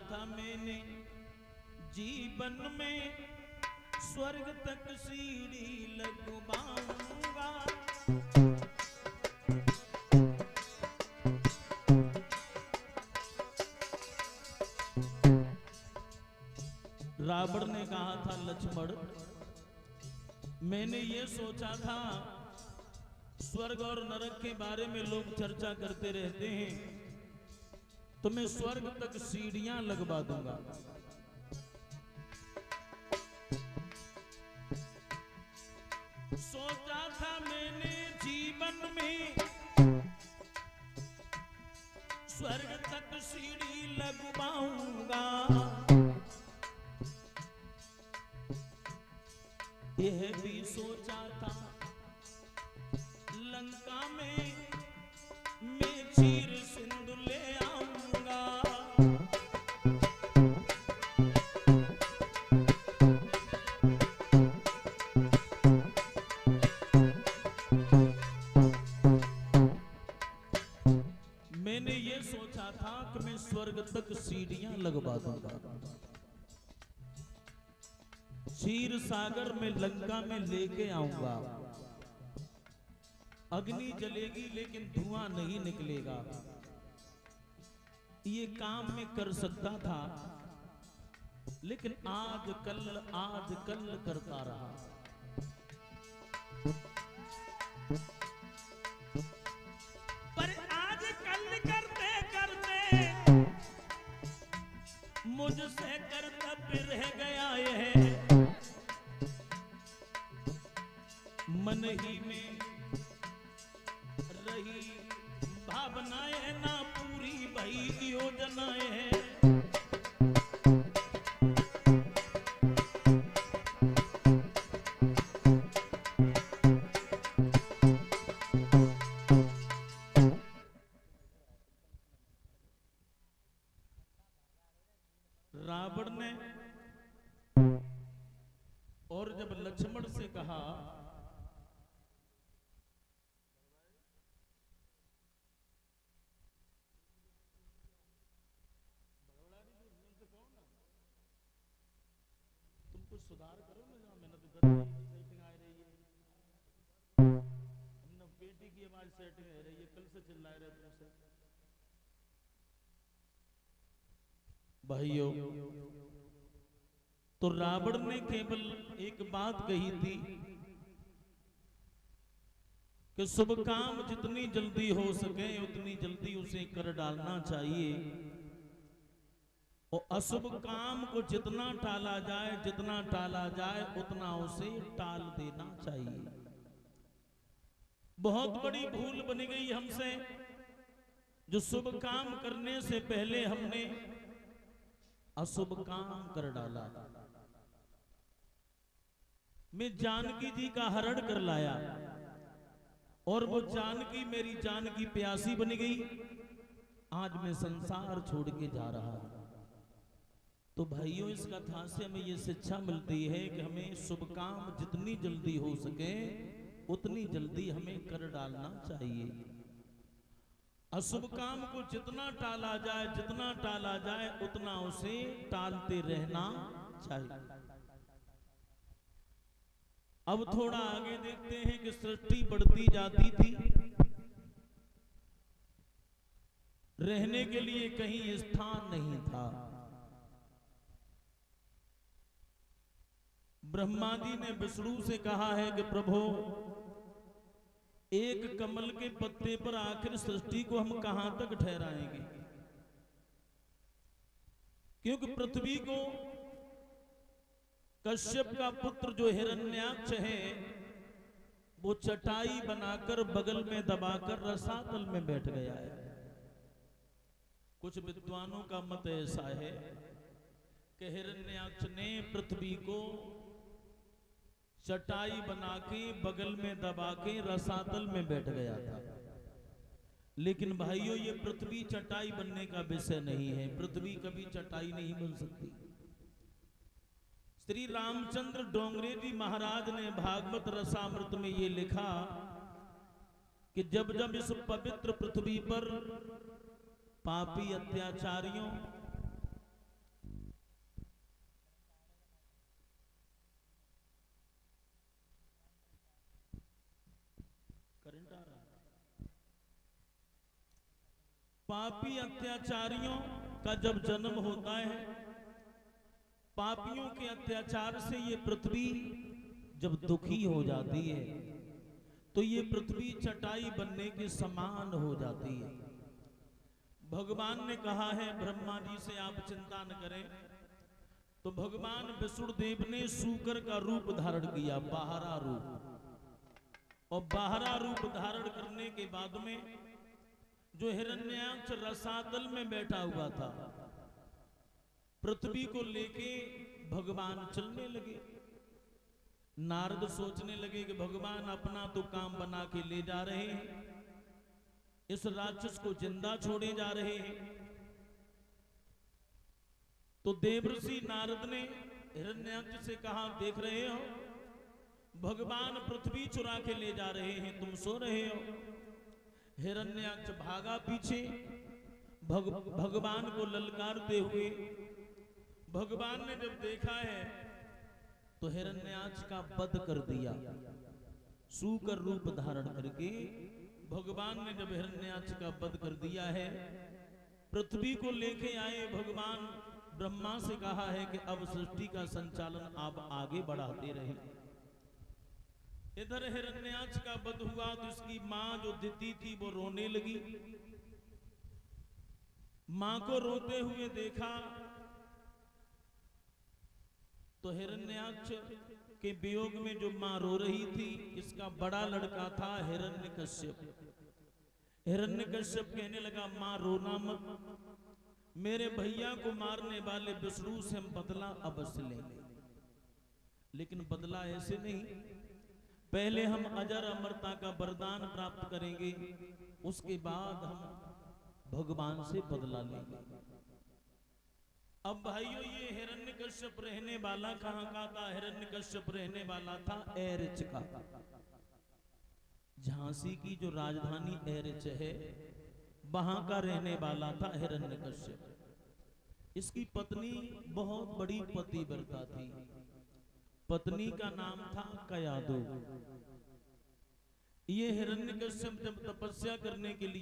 था मैंने जीवन में स्वर्ग तक सीढ़ी लगवाऊंगा। रावण ने कहा था लक्ष्मण, मैंने ये सोचा था स्वर्ग और नरक के बारे में लोग चर्चा करते रहते हैं, तो मैं स्वर्ग तक सीढ़ियां लगवा दूंगा। सोचा था मैंने जीवन में स्वर्ग तक सीढ़ी लगवाऊंगा। यह भी सोचा था लंका में मैं चीर सिंधु ले आऊंगा। मैंने ये सोचा था कि मैं स्वर्ग तक सीढ़ियां लगवा दूंगा, क्षीर सागर में लंका में लेके आऊंगा। अग्नि जलेगी लेकिन धुआं नहीं निकलेगा। ये काम मैं कर सकता था, लेकिन आज कल करता रहा। पर आज कल करते करते मुझसे कर्तव्य रह गया है। मन ही में रही भावनाएं ना पूरी भई योजनाएं हैं। रावण ने और जब लक्ष्मण से कहा, सुधार करो ना, जहां मेहनत सेटिंग आ रही है। हमने बेटी की आवाज सेटिंग आ रही है, कल से चिल्ला रहे तुमसे। भाइयों, तो रावण ने केवल एक बात कही थी कि शुभ काम जितनी जल्दी हो सके उतनी जल्दी उसे कर डालना चाहिए, और अशुभ काम को जितना टाला जाए उतना उसे टाल देना चाहिए। बहुत बड़ी भूल बन गई हमसे, जो शुभ काम करने से पहले हमने अशुभ काम कर डाला। मैं जानकी जी का हरण कर लाया, और वो जानकी मेरी जान की प्यासी बन गई। आज मैं संसार छोड़ के जा रहा हूं। तो भाइयों, इस कथा से हमें ये शिक्षा मिलती है कि हमें शुभ काम जितनी जल्दी हो सके उतनी जल्दी हमें कर डालना चाहिए। अशुभ काम को जितना टाला जाए उतना उसे टालते रहना चाहिए। अब थोड़ा आगे देखते हैं कि सृष्टि बढ़ती जाती थी, रहने के लिए कहीं स्थान नहीं था। ब्रह्मा जी ने विष्णु से कहा है कि प्रभु, एक कमल के पत्ते पर आखिर सृष्टि को हम कहां तक ठहराएंगे, क्योंकि पृथ्वी को कश्यप का पुत्र जो हिरण्याक्ष है वो चटाई बनाकर बगल में दबाकर रसातल में बैठ गया है। कुछ विद्वानों का मत ऐसा है कि हिरण्याक्ष ने पृथ्वी को चटाई बना के बगल में दबा के रसातल में बैठ गया था। लेकिन भाइयों, ये पृथ्वी चटाई बनने का विषय नहीं है। पृथ्वी कभी चटाई नहीं बन सकती। श्री रामचंद्र डोंगरे जी महाराज ने भागवत रसामृत में ये लिखा कि जब जब इस पवित्र पृथ्वी पर पापी अत्याचारियों पापी अत्याचारियों का जब जन्म होता है, पापियों के अत्याचार से ये पृथ्वी जब दुखी हो जाती है, तो ये पृथ्वी चटाई बनने के समान हो जाती है। भगवान ने कहा है ब्रह्मा जी से आप चिंता न करें, तो भगवान विष्णुदेव ने सूकर का रूप धारण किया, बाहरा रूप। और बाहरा रूप धारण करने के बाद में जो हिरण्याक्ष रसातल में बैठा हुआ था, पृथ्वी को लेके भगवान चलने लगे। नारद सोचने लगे कि भगवान अपना तो काम बना के ले जा रहे हैं, इस राक्षस को जिंदा छोड़े जा रहे हैं। तो देवर्षि नारद ने हिरण्याक्ष से कहा, देख रहे हो भगवान पृथ्वी चुरा के ले जा रहे हैं, तुम सो रहे हो। हिरण्याक्ष भागा पीछे, भगवान को ललकारते हुए। भगवान ने जब देखा है तो हिरण्याक्ष का वध कर दिया। सूकर रूप धारण करके भगवान ने जब हिरण्याक्ष का वध कर दिया है, पृथ्वी को लेके आए। भगवान ब्रह्मा से कहा है कि अब सृष्टि का संचालन आप आगे बढ़ाते रहे। इधर हिरण्याक्ष का वध हुआ तो इसकी मां जो दिति थी वो रोने लगी। मां को रोते हुए देखा तो हिरण्याक्ष के वियोग में जो मां रो रही थी, इसका बड़ा लड़का था हिरण्यकश्यप। हिरण्यकश्यप कहने लगा, मां रोना मत, मेरे भैया को मारने वाले विष्णु से हम बदला अवश्य लेंगे। लेकिन बदला ऐसे नहीं, पहले हम अजर अमरता का वरदान प्राप्त करेंगे, उसके बाद हम भगवान से बदला लेंगे। अब भाइयों, ये हिरण्यकश्यप रहने वाला कहां का था? हिरण्यकश्यप रहने वाला था एरिच का। झांसी की जो राजधानी एरिच है, वहां का रहने वाला था हिरण्यकश्यप। इसकी पत्नी बहुत बड़ी पतिव्रता थी। पत्नी का नाम था कयादु। ये हिरण्यकश्यप जब तपस्या करने के लिए